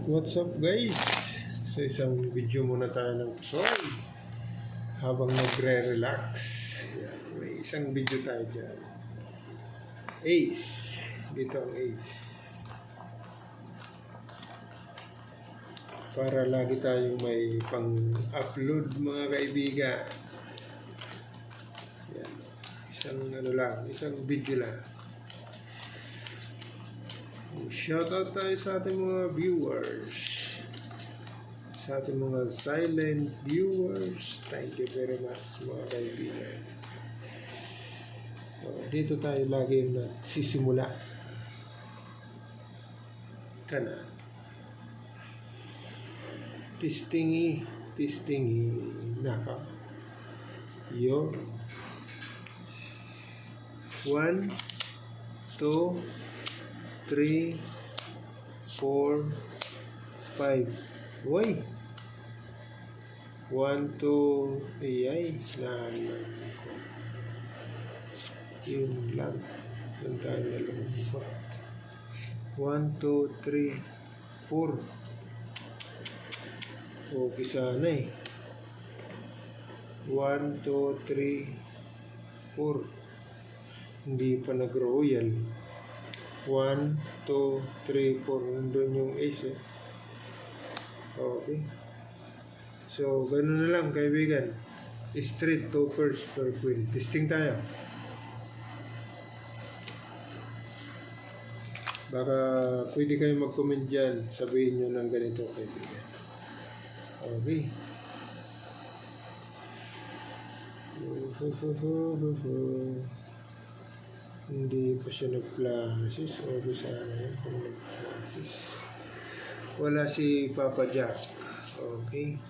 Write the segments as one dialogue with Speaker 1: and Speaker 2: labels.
Speaker 1: What's up guys? So isang video muna tayo ng pusoy habang nagre-relax. Yan, may isang video tayo dyan. Ace. Dito ang ace. Para lagi tayong may pang-upload mga kaibigan. Yan. Isang video lang. Shoutout tayo sa ating mga viewers, sa ating mga silent viewers. Thank you very much mga kaibigan. Dito tayo lagi nagsisimula. Kana. Testingi naka. Yo. 1, 2, 3, 4, 5. Uy! 1, 2, iyay. Nanan ko. Yun lang. Doon tayo nalungkot. 1, 2, 3, 4. Okay sana eh. 1, 2, 3, 4. Hindi pa nag-royal. 1, 2, 3, 4. Nandun yung ace eh. Okay. So, ganun na lang kaibigan. Straight to first per queen. Testing tayo. Baka pwede kayo mag-comment dyan. Sabihin nyo ng ganito kaibigan. Okay. Hindi pa siya nag-flashes. Okay sana yun kung nag-flashes. Wala si Papa Jack. Okay.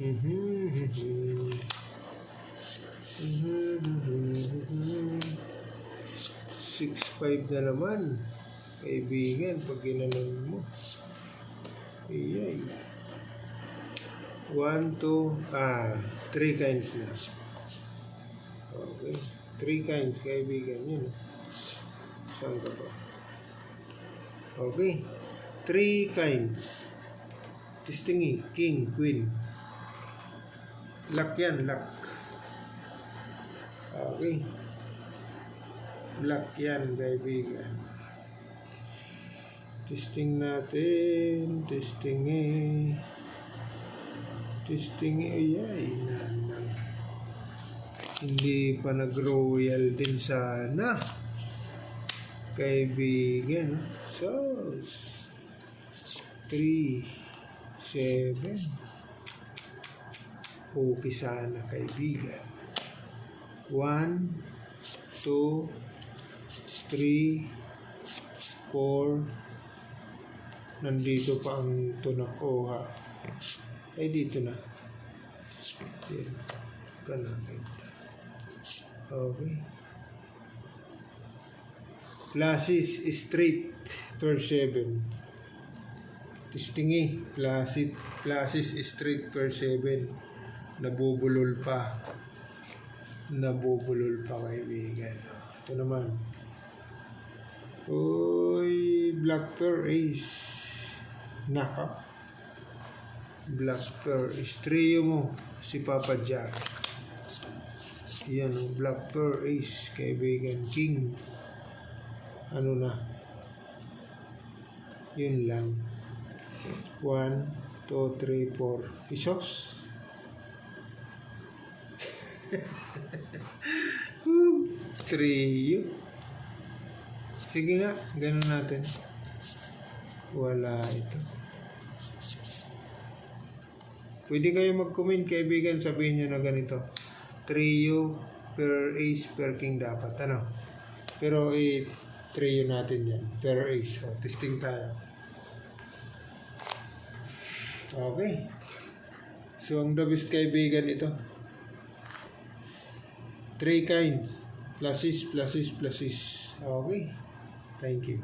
Speaker 1: 6-5 na naman. Kaibigan, pag ginanon mo. Iyay. 1, 2, 3 kinds na. Okay. 3 kinds, kaibigan. Yun. Saan ka pa? Okay. 3 kinds. Testingi. King, queen. Luck yan, luck. Okay. Luck yan, kaibigan. Testing natin. Testingi. Testingi. Ayay, nanang. Hindi pa nag-royal din sana. Kaibigan. So, 3, 7. Okay sana kaibigan. 1, 2, 3, 4. Nandito pa ang tunak oha. Ay dito na. Yan. Kanangin. Okay. Flashes straight per 7. Testingi. Flashes straight per 7. Nabubulol pa. Nabubulol pa kaibigan. Ito naman. Uy, black pearl ace. Naka. Black pearl. Estreo mo si Papa Jack. Yan, black pearl ace, kaibigan, king. Ano na? Yun lang. 1, 2, 3, 4. Isos? Trio. Sige nga, ganun natin. Wala ito. Pwede kayo mag-comment kaibigan, sabihin nyo na ganito. Trio per ace per king dapat. Ano? Pero trio natin yan. Per ace. So, testing tayo. Okay. So, ang the best kaibigan ito. 3 kinds. Pluses. Okay. Thank you.